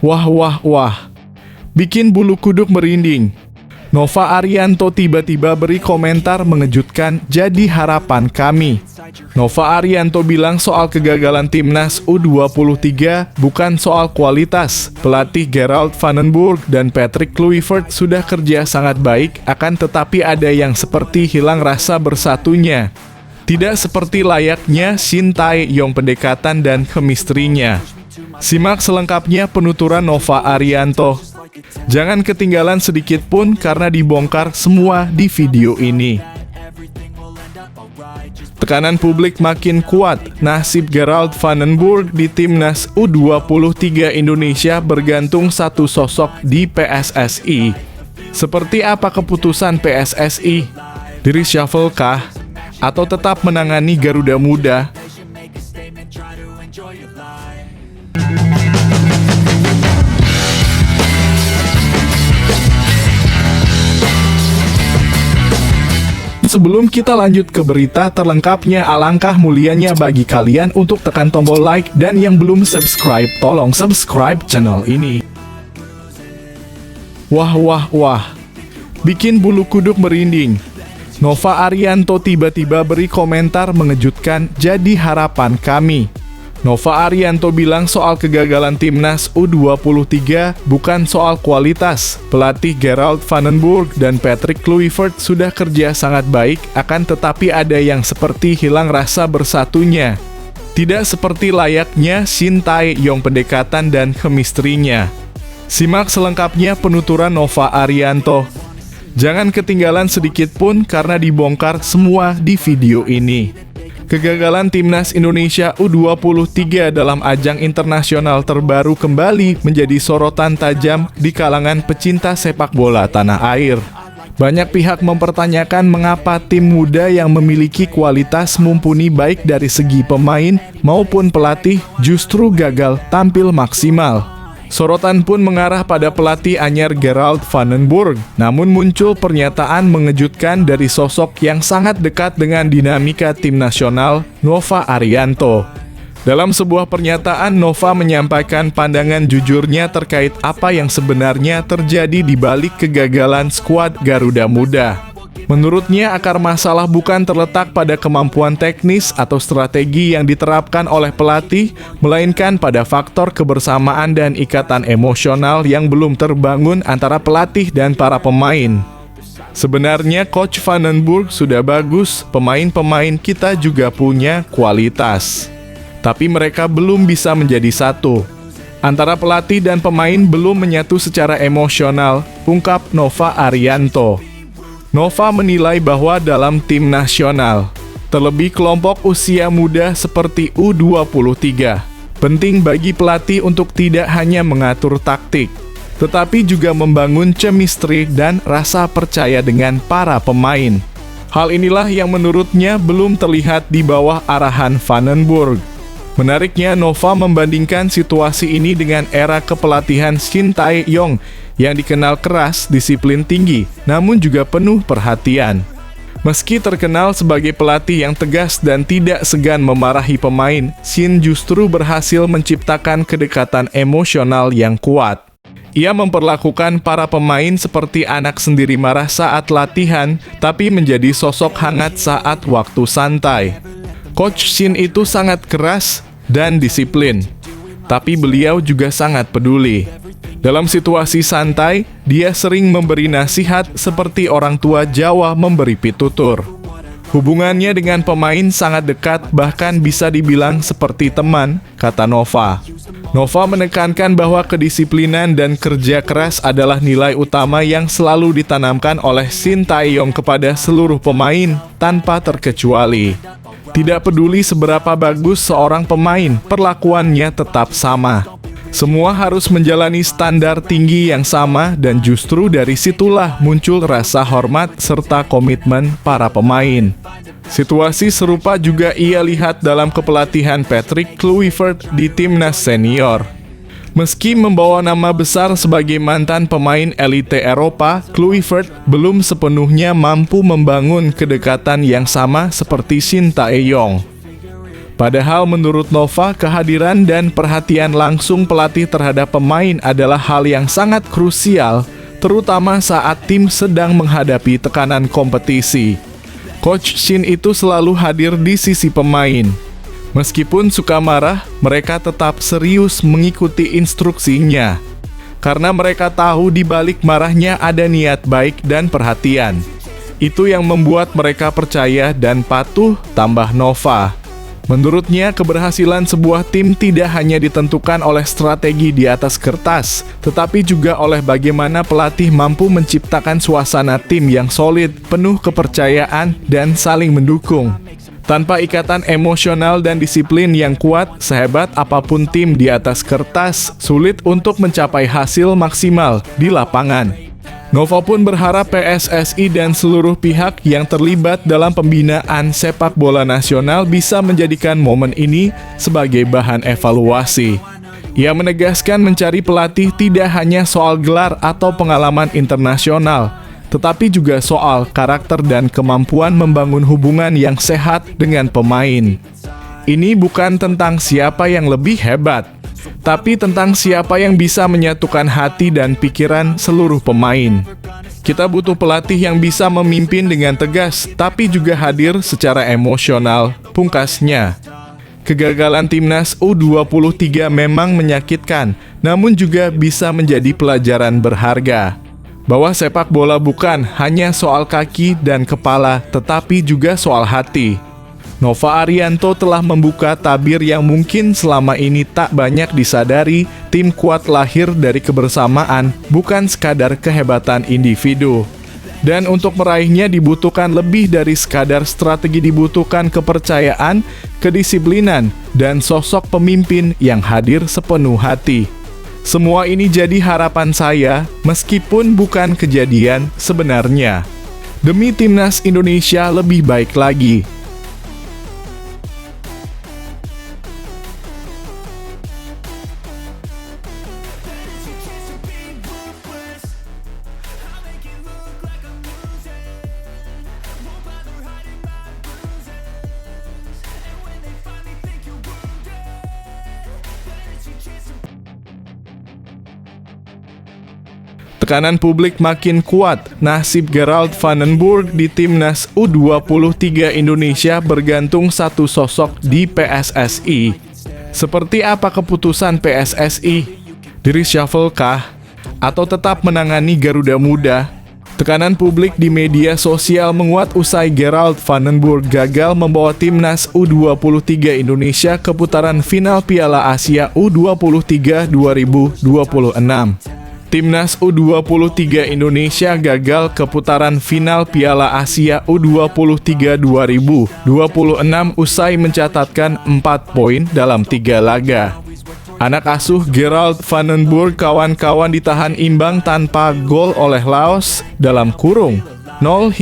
Wah wah wah, bikin bulu kuduk merinding. Nova Arianto tiba-tiba beri komentar mengejutkan, jadi harapan kami. Nova Arianto bilang soal kegagalan timnas U23 bukan soal kualitas. Pelatih Gerald Van den Burg dan Patrick Kluivert sudah kerja sangat baik, akan tetapi ada yang seperti hilang rasa bersatunya. Tidak seperti layaknya Shin Tae-yong pendekatan dan chemistry-nya. Simak selengkapnya penuturan Nova Arianto. Jangan ketinggalan sedikit pun karena dibongkar semua di video ini. Tekanan publik makin kuat. Nasib Gerald Van den Burg di timnas U23 Indonesia bergantung satu sosok di PSSI. Seperti apa keputusan PSSI? Di-reshuffle kah? Atau tetap menangani Garuda Muda? Sebelum kita lanjut ke berita terlengkapnya, alangkah mulianya bagi kalian untuk tekan tombol like, dan yang belum subscribe, tolong subscribe channel ini. Wah wah wah, bikin bulu kuduk merinding. Nova Arianto tiba-tiba beri komentar mengejutkan, jadi harapan kami. Nova Arianto bilang soal kegagalan timnas U23 bukan soal kualitas. Pelatih Gerald Van den Burg dan Patrick Kluivert sudah kerja sangat baik, akan tetapi ada yang seperti hilang rasa bersatunya. Tidak seperti layaknya Shin Tae-yong pendekatan dan chemistry-nya. Simak selengkapnya penuturan Nova Arianto. Jangan ketinggalan sedikit pun karena dibongkar semua di video ini. Kegagalan timnas Indonesia U23 dalam ajang internasional terbaru kembali menjadi sorotan tajam di kalangan pecinta sepak bola tanah air. Banyak pihak mempertanyakan mengapa tim muda yang memiliki kualitas mumpuni baik dari segi pemain maupun pelatih justru gagal tampil maksimal. Sorotan pun mengarah pada pelatih anyar Gerald Van den Burg. Namun muncul pernyataan mengejutkan dari sosok yang sangat dekat dengan dinamika tim nasional, Nova Arianto. Dalam sebuah pernyataan, Nova menyampaikan pandangan jujurnya terkait apa yang sebenarnya terjadi di balik kegagalan skuad Garuda Muda. Menurutnya, akar masalah bukan terletak pada kemampuan teknis atau strategi yang diterapkan oleh pelatih, melainkan pada faktor kebersamaan dan ikatan emosional yang belum terbangun antara pelatih dan para pemain. Sebenarnya Coach Van den Burg sudah bagus, pemain-pemain kita juga punya kualitas. Tapi mereka belum bisa menjadi satu. Antara pelatih dan pemain belum menyatu secara emosional, ungkap Nova Arianto. Nova menilai bahwa dalam tim nasional, terlebih kelompok usia muda seperti U23, penting bagi pelatih untuk tidak hanya mengatur taktik, tetapi juga membangun chemistry dan rasa percaya dengan para pemain. Hal inilah yang menurutnya belum terlihat di bawah arahan Van den Burg. Menariknya, Nova membandingkan situasi ini dengan era kepelatihan Shin Tae-yong yang dikenal keras, disiplin tinggi, namun juga penuh perhatian. Meski terkenal sebagai pelatih yang tegas dan tidak segan memarahi pemain, Shin justru berhasil menciptakan kedekatan emosional yang kuat. Ia memperlakukan para pemain seperti anak sendiri, marah saat latihan, tapi menjadi sosok hangat saat waktu santai. Coach Shin itu sangat keras dan disiplin, tapi beliau juga sangat peduli. Dalam situasi santai, dia sering memberi nasihat seperti orang tua Jawa memberi pitutur. Hubungannya dengan pemain sangat dekat, bahkan bisa dibilang seperti teman, kata Nova. Nova menekankan bahwa kedisiplinan dan kerja keras adalah nilai utama yang selalu ditanamkan oleh Shin Tae-yong kepada seluruh pemain, tanpa terkecuali. Tidak peduli seberapa bagus seorang pemain, perlakuannya tetap sama. Semua harus menjalani standar tinggi yang sama, dan justru dari situlah muncul rasa hormat serta komitmen para pemain. Situasi serupa juga ia lihat dalam kepelatihan Patrick Kluivert di timnas senior. Meski membawa nama besar sebagai mantan pemain elite Eropa, Kluivert belum sepenuhnya mampu membangun kedekatan yang sama seperti Shin Tae-yong. Padahal menurut Nova, kehadiran dan perhatian langsung pelatih terhadap pemain adalah hal yang sangat krusial, terutama saat tim sedang menghadapi tekanan kompetisi. Coach Shin itu selalu hadir di sisi pemain. Meskipun suka marah, mereka tetap serius mengikuti instruksinya. Karena mereka tahu di balik marahnya ada niat baik dan perhatian. Itu yang membuat mereka percaya dan patuh, tambah Nova. Menurutnya, keberhasilan sebuah tim tidak hanya ditentukan oleh strategi di atas kertas, tetapi juga oleh bagaimana pelatih mampu menciptakan suasana tim yang solid, penuh kepercayaan, dan saling mendukung. Tanpa ikatan emosional dan disiplin yang kuat, sehebat apapun tim di atas kertas, sulit untuk mencapai hasil maksimal di lapangan. Nova pun berharap PSSI dan seluruh pihak yang terlibat dalam pembinaan sepak bola nasional bisa menjadikan momen ini sebagai bahan evaluasi. Ia menegaskan mencari pelatih tidak hanya soal gelar atau pengalaman internasional, tetapi juga soal karakter dan kemampuan membangun hubungan yang sehat dengan pemain. Ini bukan tentang siapa yang lebih hebat, tapi tentang siapa yang bisa menyatukan hati dan pikiran seluruh pemain. Kita butuh pelatih yang bisa memimpin dengan tegas, tapi juga hadir secara emosional, pungkasnya. Kegagalan timnas U23 memang menyakitkan, namun juga bisa menjadi pelajaran berharga. Bahwa sepak bola bukan hanya soal kaki dan kepala, tetapi juga soal hati. Nova Arianto telah membuka tabir yang mungkin selama ini tak banyak disadari. Tim kuat lahir dari kebersamaan, bukan sekadar kehebatan individu. Dan untuk meraihnya dibutuhkan lebih dari sekadar strategi, dibutuhkan kepercayaan, kedisiplinan, dan sosok pemimpin yang hadir sepenuh hati. Semua ini jadi harapan saya, meskipun bukan kejadian sebenarnya. Demi timnas Indonesia lebih baik lagi. Tekanan publik makin kuat, nasib Gerald Vandenburg di timnas U23 Indonesia bergantung satu sosok di PSSI. Seperti apa keputusan PSSI? Di-reshuffle kah? Atau tetap menangani Garuda Muda? Tekanan publik di media sosial menguat usai Gerald Vandenburg gagal membawa timnas U23 Indonesia ke putaran final Piala Asia U23 2026. Timnas U23 Indonesia gagal ke putaran final Piala Asia U23 2026 usai mencatatkan 4 poin dalam 3 laga. Anak asuh Gerald Vandenburg kawan-kawan ditahan imbang tanpa gol oleh Laos dalam kurung 0-0.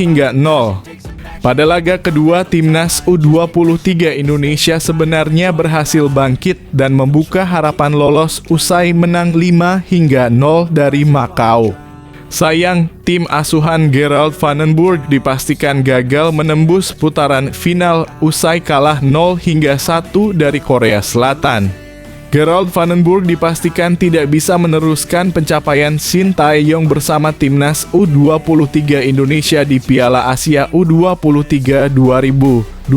Pada laga kedua, timnas U23 Indonesia sebenarnya berhasil bangkit dan membuka harapan lolos usai menang 5-0 dari Makau. Sayang, tim asuhan Gerald Vandenburg dipastikan gagal menembus putaran final usai kalah 0-1 dari Korea Selatan. Gerald Vandenburg dipastikan tidak bisa meneruskan pencapaian Shin Tae-yong bersama timnas U23 Indonesia di Piala Asia U23 2024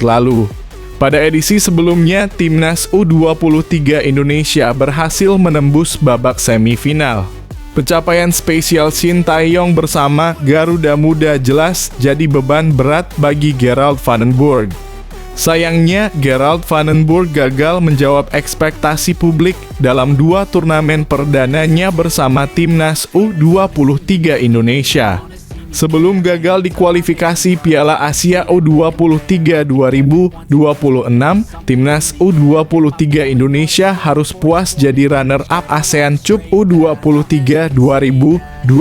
lalu. Pada edisi sebelumnya, timnas U23 Indonesia berhasil menembus babak semifinal. Pencapaian spesial Shin Tae-yong bersama Garuda Muda jelas jadi beban berat bagi Gerald Vandenburg. Sayangnya, Gerald Vandenburg gagal menjawab ekspektasi publik dalam 2 turnamen perdananya bersama timnas U23 Indonesia. Sebelum gagal di kualifikasi Piala Asia U23 2026, timnas U23 Indonesia harus puas jadi runner-up ASEAN Cup U23 2026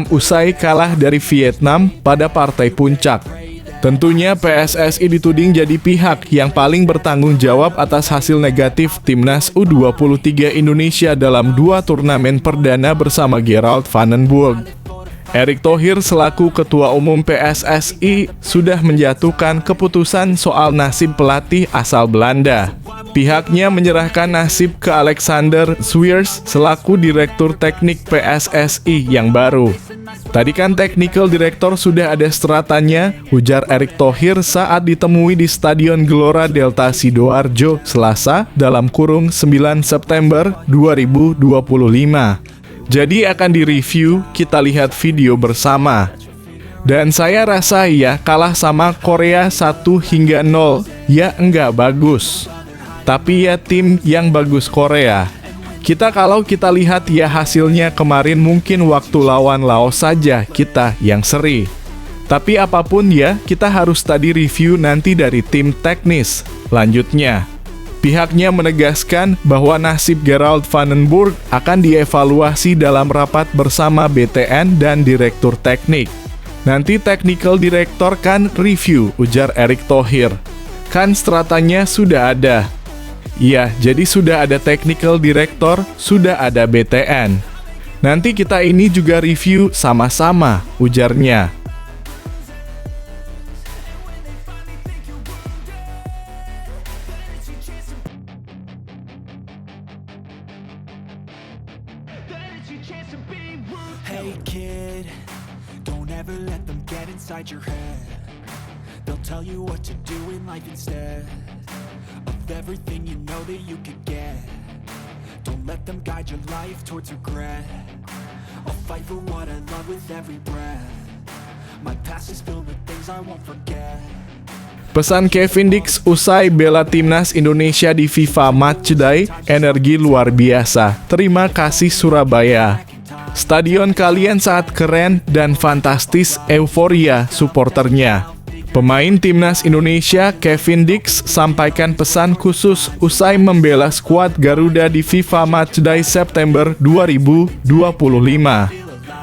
usai kalah dari Vietnam pada partai puncak. Tentunya PSSI dituding jadi pihak yang paling bertanggung jawab atas hasil negatif timnas U23 Indonesia dalam 2 turnamen perdana bersama Gerald Vandenburg. Erick Thohir selaku Ketua Umum PSSI sudah menjatuhkan keputusan soal nasib pelatih asal Belanda. Pihaknya menyerahkan nasib ke Alexander Swiers selaku Direktur Teknik PSSI yang baru. Tadi kan Technical Director sudah ada stratanya, ujar Erick Thohir saat ditemui di Stadion Gelora Delta Sidoarjo, Selasa, dalam kurung 9 September 2025. Jadi akan direview, kita lihat video bersama. Dan saya rasa ya kalah sama Korea 1-0, ya enggak bagus. Tapi ya tim yang bagus Korea. Kalau kita lihat ya hasilnya kemarin mungkin waktu lawan Laos saja kita yang seri. Tapi apapun ya, kita harus tadi review nanti dari tim teknis. Lanjutnya, pihaknya menegaskan bahwa nasib Gerald Vandenburg akan dievaluasi dalam rapat bersama BTN dan Direktur Teknik. Nanti Technical Director kan review, ujar Erick Thohir. Kan stratanya sudah ada. Iya, jadi sudah ada Technical Director, sudah ada BTN. Nanti kita ini juga review sama-sama, ujarnya. Hey kid, don't ever let them get inside your head. They'll tell you what to do in life instead of everything you know that you could get. Don't let them guide your life towards regret. I'll fight for what I love with every breath. My past is filled with things I won't forget. Pesan Kevin Dix usai bela timnas Indonesia di FIFA Matchday, energi luar biasa. Terima kasih Surabaya. Stadion kalian saat keren dan fantastis, euforia supporternya. Pemain timnas Indonesia Kevin Dix sampaikan pesan khusus usai membela skuad Garuda di FIFA Matchday September 2025.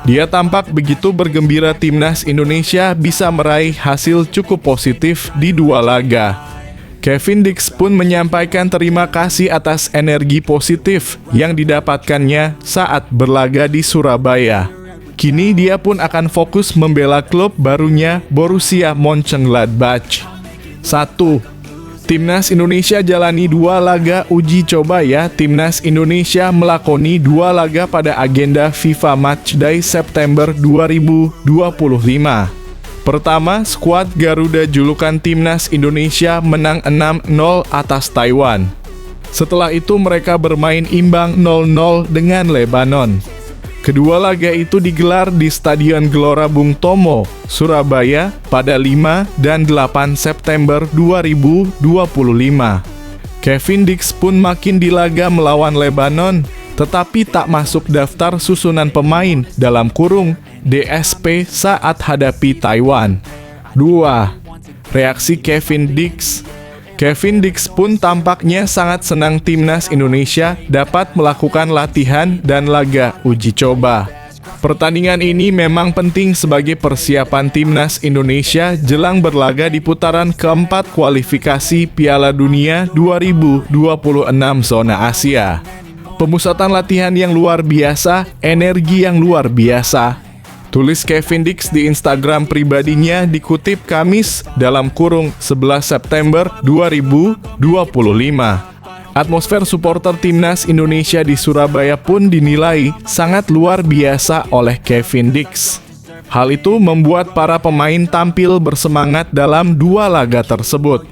Dia tampak begitu bergembira timnas Indonesia bisa meraih hasil cukup positif di 2 laga. Kevin Dix pun menyampaikan terima kasih atas energi positif yang didapatkannya saat berlaga di Surabaya. Kini dia pun akan fokus membela klub barunya Borussia Mönchengladbach. 1. Timnas Indonesia jalani 2 laga uji coba ya. Timnas Indonesia melakoni 2 laga pada agenda FIFA Matchday September 2025. Pertama, skuad Garuda julukan Timnas Indonesia menang 6-0 atas Taiwan. Setelah itu mereka bermain imbang 0-0 dengan Lebanon. Kedua laga itu digelar di Stadion Gelora Bung Tomo, Surabaya pada 5 dan 8 September 2025. Kevin Dix pun makin di laga melawan Lebanon, tetapi tak masuk daftar susunan pemain dalam kurung DSP saat hadapi Taiwan. 2. Reaksi Kevin Dix. Kevin Dix pun tampaknya sangat senang timnas Indonesia dapat melakukan latihan dan laga uji coba. Pertandingan ini memang penting sebagai persiapan timnas Indonesia jelang berlaga di putaran keempat kualifikasi Piala Dunia 2026 zona Asia. Pemusatan latihan yang luar biasa, energi yang luar biasa. Tulis Kevin Dix di Instagram pribadinya dikutip Kamis dalam kurung 11 September 2025. Atmosfer supporter timnas Indonesia di Surabaya pun dinilai sangat luar biasa oleh Kevin Dix. Hal itu membuat para pemain tampil bersemangat dalam 2 laga tersebut.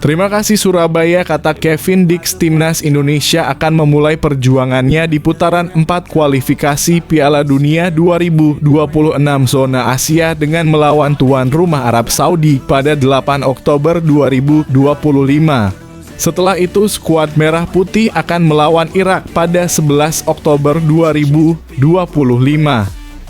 Terima kasih Surabaya, kata Kevin Dix. Timnas Indonesia akan memulai perjuangannya di putaran 4 kualifikasi Piala Dunia 2026 zona Asia dengan melawan tuan rumah Arab Saudi pada 8 Oktober 2025. Setelah itu skuad Merah Putih akan melawan Irak pada 11 Oktober 2025.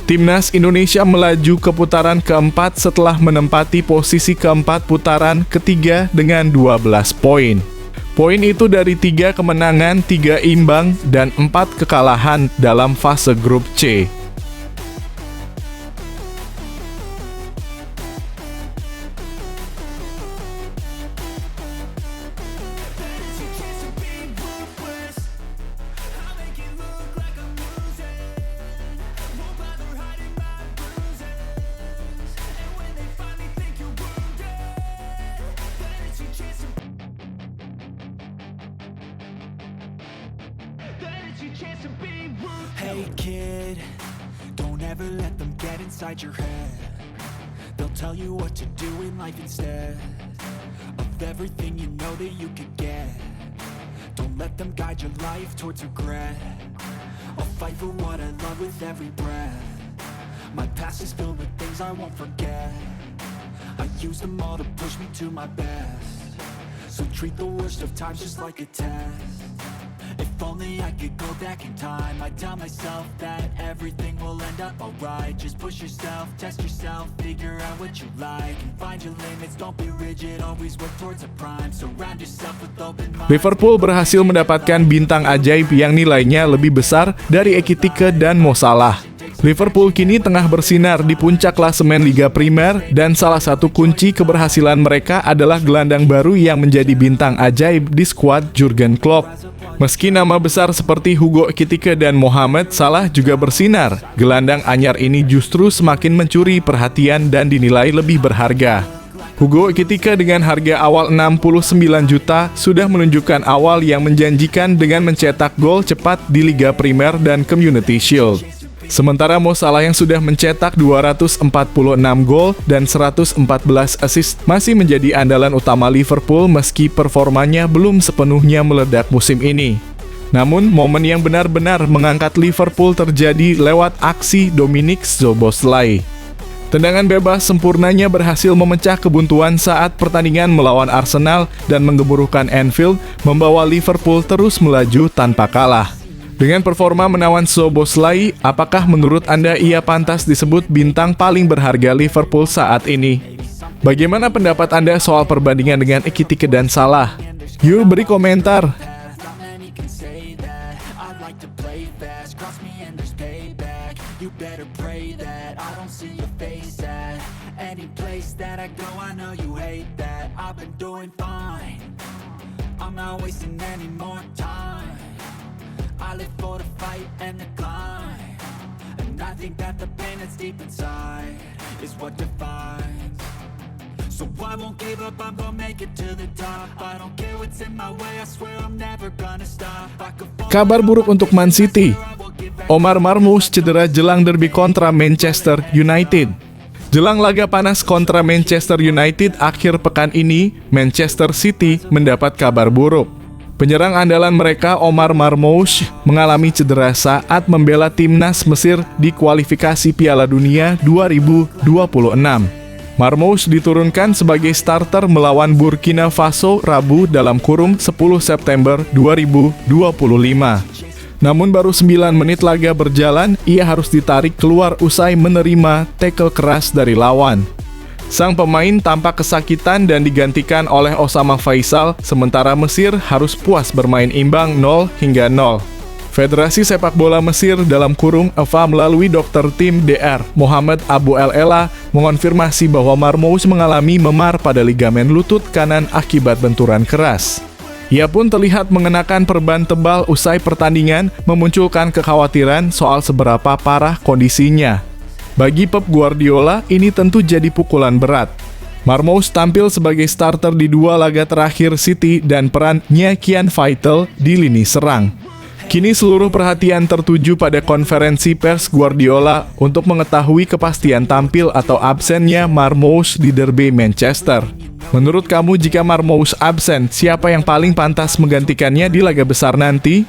Timnas Indonesia melaju ke putaran keempat setelah menempati posisi keempat putaran ketiga dengan 12 poin. Poin itu dari 3 kemenangan, 3 imbang, dan 4 kekalahan dalam fase grup C. Hey kid, don't ever let them get inside your head. They'll tell you what to do in life instead of everything you know that you could get. Don't let them guide your life towards regret. I'll fight for what I love with every breath. My past is filled with things I won't forget. I use them all to push me to my best. So treat the worst of times just like a test. If only I could go back in time, I'd tell myself that everything will end up alright. Just push yourself, test yourself, figure out what you like, and find your limits, don't be rigid, always work towards a prime. Surround yourself with open minds. Liverpool berhasil mendapatkan bintang ajaib yang nilainya lebih besar dari Ekitike dan Mo Salah. Liverpool kini tengah bersinar di puncak klasemen Liga Primer dan salah satu kunci keberhasilan mereka adalah gelandang baru yang menjadi bintang ajaib di skuad Jurgen Klopp. Meski nama besar seperti Hugo Ekitike dan Mohamed Salah juga bersinar, gelandang anyar ini justru semakin mencuri perhatian dan dinilai lebih berharga. Hugo Ekitike dengan harga awal 69 juta sudah menunjukkan awal yang menjanjikan dengan mencetak gol cepat di Liga Primer dan Community Shield. Sementara Mo Salah yang sudah mencetak 246 gol dan 114 assist masih menjadi andalan utama Liverpool meski performanya belum sepenuhnya meledak musim ini. Namun, momen yang benar-benar mengangkat Liverpool terjadi lewat aksi Dominik Szoboszlai. Tendangan bebas sempurnanya berhasil memecah kebuntuan saat pertandingan melawan Arsenal dan menggemuruhkan Anfield, membawa Liverpool terus melaju tanpa kalah. Dengan performa menawan Szoboszlai, apakah menurut Anda ia pantas disebut bintang paling berharga Liverpool saat ini? Bagaimana pendapat Anda soal perbandingan dengan Ekitike dan Salah? Yuk beri komentar. I live for the fight and the climb, and I think that the pain that's deep inside is what defines. So I won't give up, I'm gonna make it to the top. I don't care what's in my way, I swear I'm never gonna stop. Kabar buruk untuk Man City. Omar Marmoush cedera jelang derby kontra Manchester United. Jelang laga panas kontra Manchester United akhir pekan ini, Manchester City mendapat kabar buruk. Penyerang andalan mereka Omar Marmoush mengalami cedera saat membela timnas Mesir di kualifikasi Piala Dunia 2026. Marmoush diturunkan sebagai starter melawan Burkina Faso Rabu dalam kurung 10 September 2025. Namun baru 9 menit laga berjalan, ia harus ditarik keluar usai menerima tackle keras dari lawan. Sang pemain tampak kesakitan dan digantikan oleh Osama Faisal, sementara Mesir harus puas bermain imbang 0-0. Federasi Sepak Bola Mesir dalam kurung EFA melalui dokter tim DR Mohamed Abu El-Ela mengonfirmasi bahwa Marmoush mengalami memar pada ligamen lutut kanan akibat benturan keras. Ia pun terlihat mengenakan perban tebal usai pertandingan, memunculkan kekhawatiran soal seberapa parah kondisinya. Bagi Pep Guardiola, ini tentu jadi pukulan berat. Marmoush tampil sebagai starter di 2 laga terakhir City dan perannya kian vital di lini serang. Kini seluruh perhatian tertuju pada konferensi pers Guardiola untuk mengetahui kepastian tampil atau absennya Marmoush di derby Manchester. Menurut kamu, jika Marmoush absen, siapa yang paling pantas menggantikannya di laga besar nanti?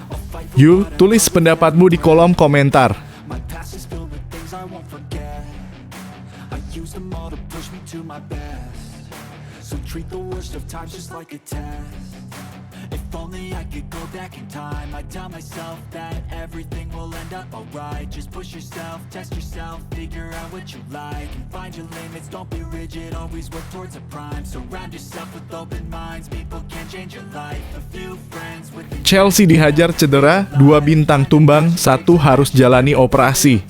Yuk, tulis pendapatmu di kolom komentar. My past is filled with things I won't forget. I use them all to push me to my best. So treat the worst of times just like a test. If only I could go back in time, I'd tell myself that everything will end up alright. Just push yourself, test yourself, figure out what you like, and find your limits, don't be rigid, always work towards a prime. Surround yourself with open minds, people can change your life. A few friends with Chelsea dihajar cedera, 2 bintang tumbang, 1 harus jalani operasi.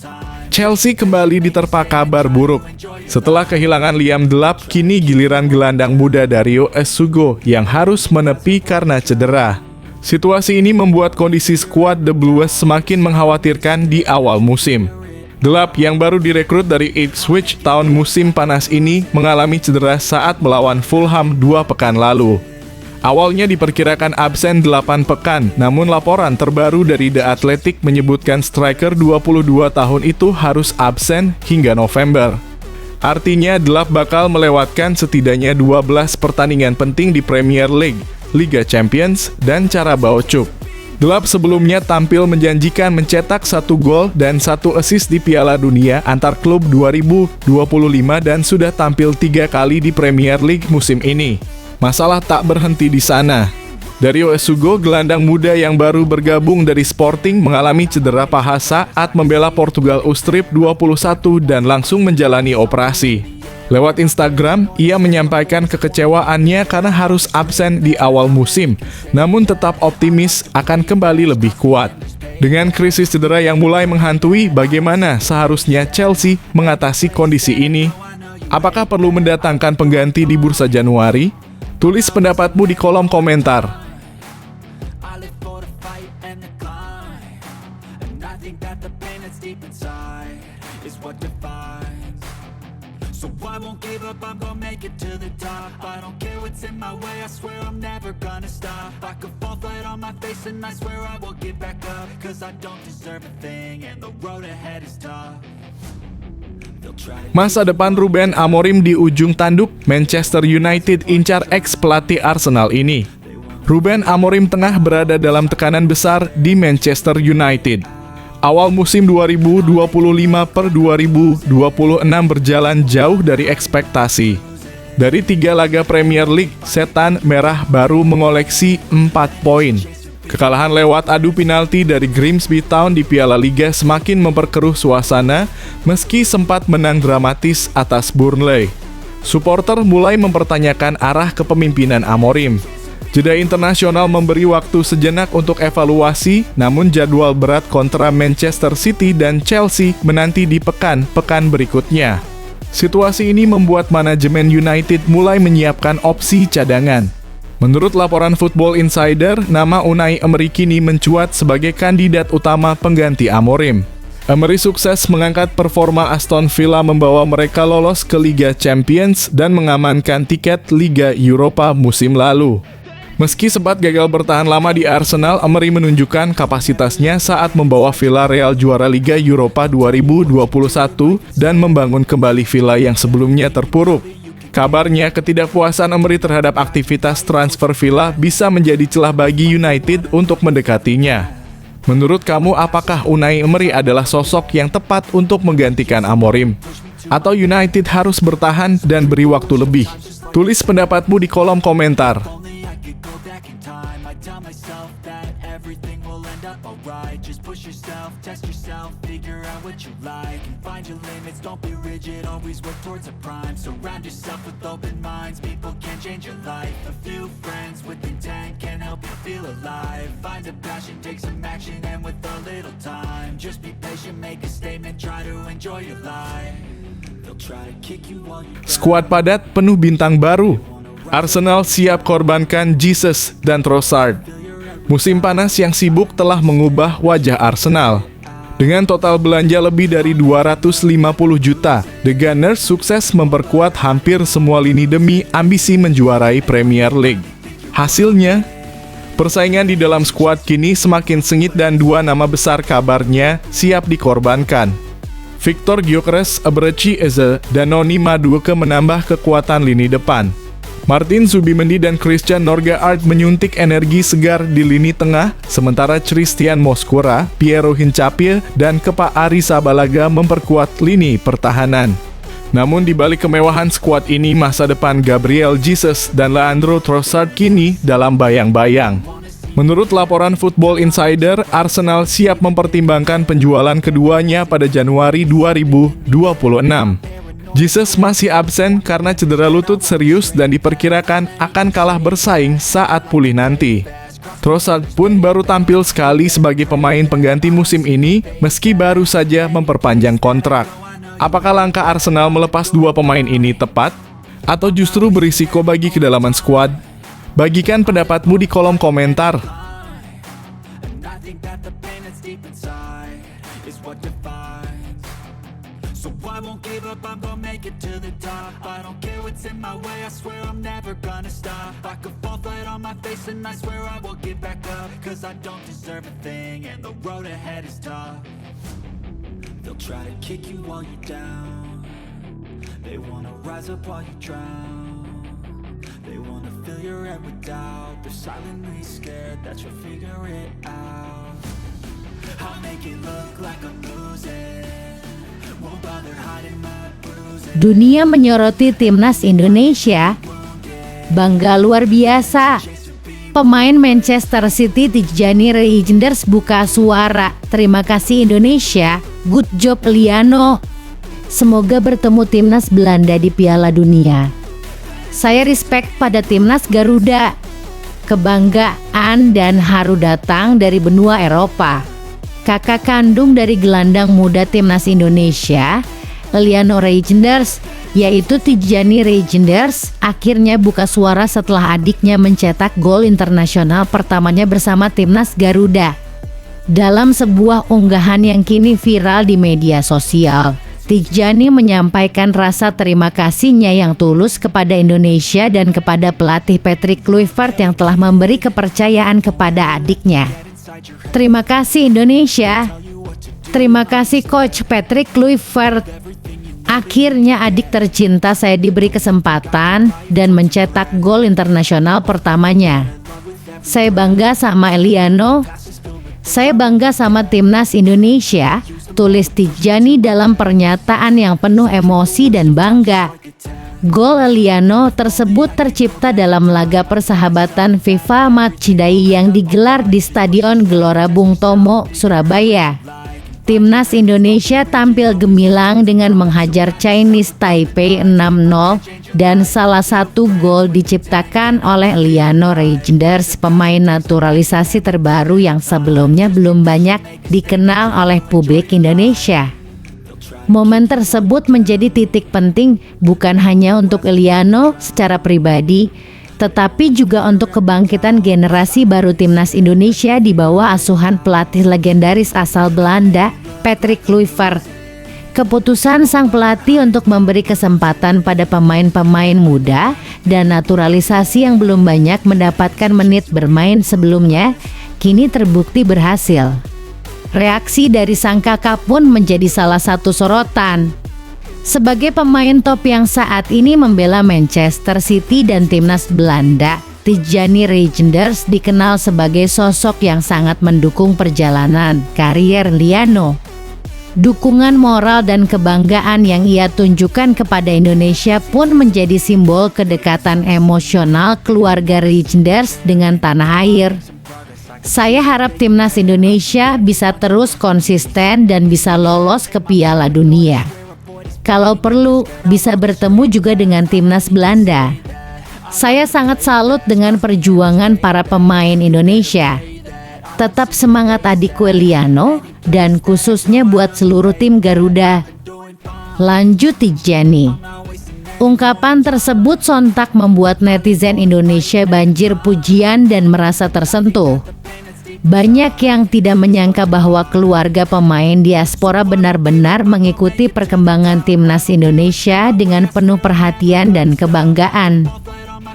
Chelsea kembali diterpa kabar buruk. Setelah kehilangan Liam Delap, kini giliran gelandang muda Dario Essugo yang harus menepi karena cedera. Situasi ini membuat kondisi skuad The Blues semakin mengkhawatirkan di awal musim. Delap yang baru direkrut dari Ipswich tahun musim panas ini mengalami cedera saat melawan Fulham 2 pekan lalu. Awalnya diperkirakan absen 8 pekan, namun laporan terbaru dari The Athletic menyebutkan striker 22 tahun itu harus absen hingga November. Artinya, Delap bakal melewatkan setidaknya 12 pertandingan penting di Premier League, Liga Champions, dan Carabao Cup. Delap sebelumnya tampil menjanjikan mencetak 1 gol dan 1 assist di Piala Dunia antar klub 2025 dan sudah tampil 3 kali di Premier League musim ini. Masalah tak berhenti di sana. Dario Esugo, gelandang muda yang baru bergabung dari Sporting, mengalami cedera paha saat membela Portugal U-Strip 21 dan langsung menjalani operasi. Lewat Instagram, ia menyampaikan kekecewaannya karena harus absen di awal musim, namun tetap optimis akan kembali lebih kuat. Dengan krisis cedera yang mulai menghantui, bagaimana seharusnya Chelsea mengatasi kondisi ini? Apakah perlu mendatangkan pengganti di bursa Januari? Tulis pendapatmu di kolom komentar. I live for the fight and the climb, and I think that the pain that's deep inside is what defines. So I won't give up, I'm gonna make it to the top. I don't care what's in my way, I swear I'm never gonna stop. I could fall flat on my face and I swear I will get back up, cause I don't deserve a thing and the road ahead is tough. Masa depan Ruben Amorim di ujung tanduk, Manchester United incar ex-pelatih Arsenal ini. Ruben Amorim tengah berada dalam tekanan besar di Manchester United. Awal musim 2025/2026 berjalan jauh dari ekspektasi. Dari 3 laga Premier League, Setan Merah baru mengoleksi 4 poin. Kekalahan lewat adu penalti dari Grimsby Town di Piala Liga semakin memperkeruh suasana meski sempat menang dramatis atas Burnley. Supporter mulai mempertanyakan arah kepemimpinan Amorim. Jeda internasional memberi waktu sejenak untuk evaluasi, namun jadwal berat kontra Manchester City dan Chelsea menanti di pekan-pekan berikutnya. Situasi ini membuat manajemen United mulai menyiapkan opsi cadangan. Menurut laporan Football Insider, nama Unai Emery kini mencuat sebagai kandidat utama pengganti Amorim. Emery sukses mengangkat performa Aston Villa membawa mereka lolos ke Liga Champions dan mengamankan tiket Liga Eropa musim lalu. Meski sempat gagal bertahan lama di Arsenal, Emery menunjukkan kapasitasnya saat membawa Villarreal juara Liga Eropa 2021 dan membangun kembali Villa yang sebelumnya terpuruk. Kabarnya, ketidakpuasan Emery terhadap aktivitas transfer Villa bisa menjadi celah bagi United untuk mendekatinya. Menurut kamu, apakah Unai Emery adalah sosok yang tepat untuk menggantikan Amorim? Atau United harus bertahan dan beri waktu lebih? Tulis pendapatmu di kolom komentar. Everything will end up alright. Just push yourself, test yourself, figure out what you like, and find your limits, don't be rigid, always work towards a prime. Surround yourself with open minds, people can change your life. A few friends with intent can help you feel alive. Find a passion, take some action, and with a little time, just be patient, make a statement, try to enjoy your life. They'll try to kick you while you Skuad padat penuh bintang baru. Arsenal siap korbankan Jesus dan Trossard. Musim panas yang sibuk telah mengubah wajah Arsenal. Dengan total belanja lebih dari 250 juta, The Gunners sukses memperkuat hampir semua lini demi ambisi menjuarai Premier League. Hasilnya, persaingan di dalam skuad kini semakin sengit dan 2 nama besar kabarnya siap dikorbankan. Victor Gyökeres, Eberechi Eze, dan Noni Madueke menambah kekuatan lini depan. Martin Zubimendi dan Christian Norgard menyuntik energi segar di lini tengah, sementara Christian Mosquera, Piero Hincapié, dan Kepa Arrizabalaga memperkuat lini pertahanan. Namun di balik kemewahan skuad ini, masa depan Gabriel Jesus dan Leandro Trossard kini dalam bayang-bayang. Menurut laporan Football Insider, Arsenal siap mempertimbangkan penjualan keduanya pada Januari 2026. Jesus masih absen karena cedera lutut serius dan diperkirakan akan kalah bersaing saat pulih nanti. Trossard pun baru tampil sekali sebagai pemain pengganti musim ini meski baru saja memperpanjang kontrak. Apakah langkah Arsenal melepas 2 pemain ini tepat? Atau justru berisiko bagi kedalaman skuad? Bagikan pendapatmu di kolom komentar. And I think that the pain that's deep inside is what defines. So I won't give up, I'm gonna make it to the top. I don't care what's in my way, I swear I'm never gonna stop. I could fall flat on my face and I swear I will get back up. Cause I don't deserve a thing and the road ahead is tough. They'll try to kick you while you're down. They wanna rise up while you drown. They wanna fill your head with doubt. They're silently scared that you'll figure it out. I'll make it look like I'm losing. Won't bother hiding my bruises. Dunia menyoroti timnas Indonesia. Bangga luar biasa. Pemain Manchester City Tijjani Reijnders buka suara. Terima kasih Indonesia. Good job Liano. Semoga bertemu timnas Belanda di Piala Dunia. Saya respect pada timnas Garuda. Kebanggaan dan haru datang dari benua Eropa. Kakak kandung dari gelandang muda timnas Indonesia, Liano Reijnders, yaitu Tijjani Reijnders, akhirnya buka suara setelah adiknya mencetak gol internasional pertamanya bersama timnas Garuda. Dalam sebuah unggahan yang kini viral di media sosial, Tijjani menyampaikan rasa terima kasihnya yang tulus kepada Indonesia dan kepada pelatih Patrick Kluivert yang telah memberi kepercayaan kepada adiknya. Terima kasih Indonesia. Terima kasih Coach Patrick Kluivert. Akhirnya adik tercinta saya diberi kesempatan dan mencetak gol internasional pertamanya. Saya bangga sama Liano. Saya bangga sama timnas Indonesia, tulis Tijjani dalam pernyataan yang penuh emosi dan bangga. Gol Liano tersebut tercipta dalam laga persahabatan FIFA Matchday yang digelar di Stadion Gelora Bung Tomo, Surabaya. Timnas Indonesia tampil gemilang dengan menghajar Chinese Taipei 6-0 dan salah satu gol diciptakan oleh Liano Reijnders, pemain naturalisasi terbaru yang sebelumnya belum banyak dikenal oleh publik Indonesia. Momen tersebut menjadi titik penting bukan hanya untuk Liano secara pribadi, tetapi juga untuk kebangkitan generasi baru timnas Indonesia di bawah asuhan pelatih legendaris asal Belanda, Patrick Kluivert. Keputusan sang pelatih untuk memberi kesempatan pada pemain-pemain muda dan naturalisasi yang belum banyak mendapatkan menit bermain sebelumnya, kini terbukti berhasil. Reaksi dari sang kakak pun menjadi salah satu sorotan. Sebagai pemain top yang saat ini membela Manchester City dan timnas Belanda, Tijjani Reijnders dikenal sebagai sosok yang sangat mendukung perjalanan karier Liano. Dukungan moral dan kebanggaan yang ia tunjukkan kepada Indonesia pun menjadi simbol kedekatan emosional keluarga Reijnders dengan tanah air. Saya harap timnas Indonesia bisa terus konsisten dan bisa lolos ke Piala Dunia. Kalau perlu, bisa bertemu juga dengan timnas Belanda. Saya sangat salut dengan perjuangan para pemain Indonesia. Tetap semangat adikku Liano dan khususnya buat seluruh tim Garuda. Lanjut Tijjani. Ungkapan tersebut sontak membuat netizen Indonesia banjir pujian dan merasa tersentuh. Banyak yang tidak menyangka bahwa keluarga pemain diaspora benar-benar mengikuti perkembangan timnas Indonesia dengan penuh perhatian dan kebanggaan.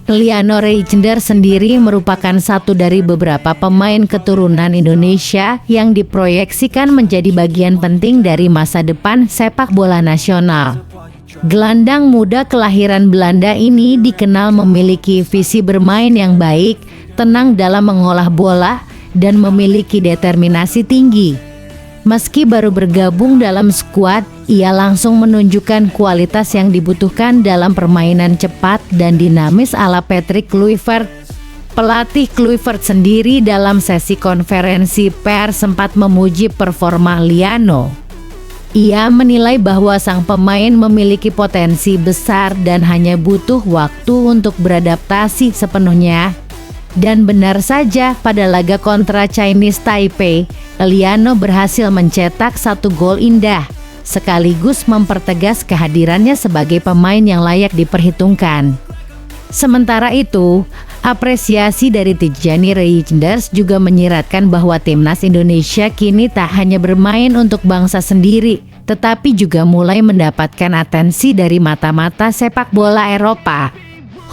Liano Reijnders sendiri merupakan satu dari beberapa pemain keturunan Indonesia yang diproyeksikan menjadi bagian penting dari masa depan sepak bola nasional. Gelandang muda kelahiran Belanda ini dikenal memiliki visi bermain yang baik, tenang dalam mengolah bola, dan memiliki determinasi tinggi. Meski baru bergabung dalam skuad, ia langsung menunjukkan kualitas yang dibutuhkan dalam permainan cepat dan dinamis ala Patrick Kluivert. Pelatih Kluivert sendiri dalam sesi konferensi pers sempat memuji performa Liano. Ia menilai bahwa sang pemain memiliki potensi besar dan hanya butuh waktu untuk beradaptasi sepenuhnya. Dan benar saja, pada laga kontra Chinese Taipei, Liano berhasil mencetak satu gol indah, sekaligus mempertegas kehadirannya sebagai pemain yang layak diperhitungkan. Sementara itu, apresiasi dari Tijjani Reijnders juga menyiratkan bahwa timnas Indonesia kini tak hanya bermain untuk bangsa sendiri, tetapi juga mulai mendapatkan atensi dari mata-mata sepak bola Eropa.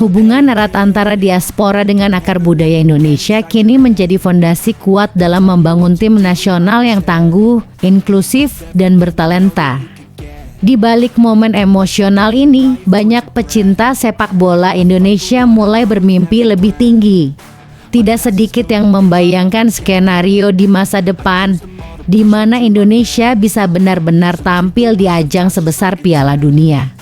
Hubungan erat antara diaspora dengan akar budaya Indonesia kini menjadi fondasi kuat dalam membangun tim nasional yang tangguh, inklusif, dan bertalenta. Di balik momen emosional ini, banyak pecinta sepak bola Indonesia mulai bermimpi lebih tinggi. Tidak sedikit yang membayangkan skenario di masa depan, di mana Indonesia bisa benar-benar tampil di ajang sebesar Piala Dunia.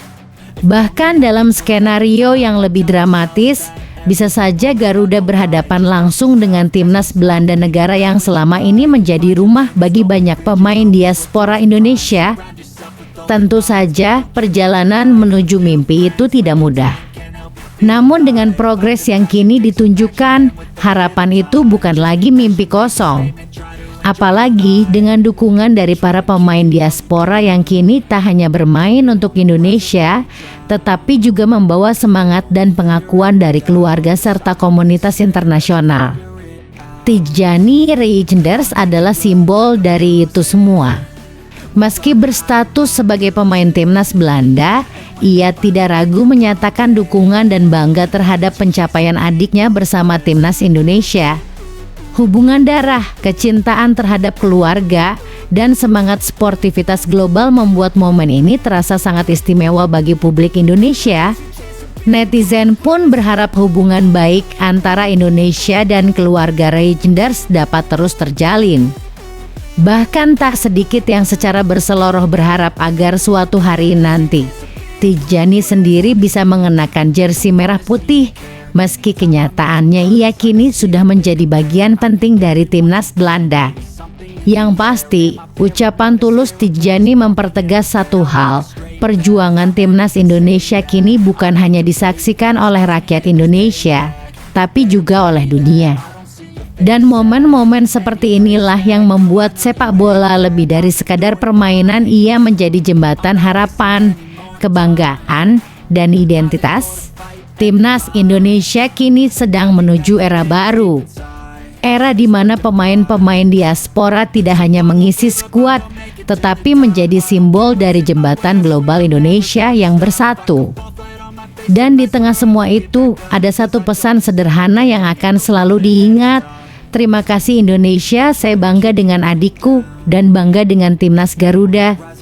Bahkan dalam skenario yang lebih dramatis, bisa saja Garuda berhadapan langsung dengan timnas Belanda, negara yang selama ini menjadi rumah bagi banyak pemain diaspora Indonesia. Tentu saja perjalanan menuju mimpi itu tidak mudah. Namun dengan progres yang kini ditunjukkan, harapan itu bukan lagi mimpi kosong. Apalagi dengan dukungan dari para pemain diaspora yang kini tak hanya bermain untuk Indonesia, tetapi juga membawa semangat dan pengakuan dari keluarga serta komunitas internasional. Tijjani Reijnders adalah simbol dari itu semua. Meski berstatus sebagai pemain timnas Belanda, ia tidak ragu menyatakan dukungan dan bangga terhadap pencapaian adiknya bersama timnas Indonesia. Hubungan darah, kecintaan terhadap keluarga, dan semangat sportivitas global membuat momen ini terasa sangat istimewa bagi publik Indonesia. Netizen pun berharap hubungan baik antara Indonesia dan keluarga Reijnders dapat terus terjalin. Bahkan tak sedikit yang secara berseloroh berharap agar suatu hari nanti Tijjani sendiri bisa mengenakan jersey merah putih, meski kenyataannya ia kini sudah menjadi bagian penting dari timnas Belanda. Yang pasti, ucapan tulus Tijjani mempertegas satu hal, perjuangan timnas Indonesia kini bukan hanya disaksikan oleh rakyat Indonesia, tapi juga oleh dunia. Dan momen-momen seperti inilah yang membuat sepak bola lebih dari sekadar permainan, ia menjadi jembatan harapan, kebanggaan, dan identitas. Timnas Indonesia kini sedang menuju era baru. Era di mana pemain-pemain diaspora tidak hanya mengisi skuad, tetapi menjadi simbol dari jembatan global Indonesia yang bersatu. Dan di tengah semua itu, ada satu pesan sederhana yang akan selalu diingat. Terima kasih Indonesia, saya bangga dengan adikku dan bangga dengan timnas Garuda.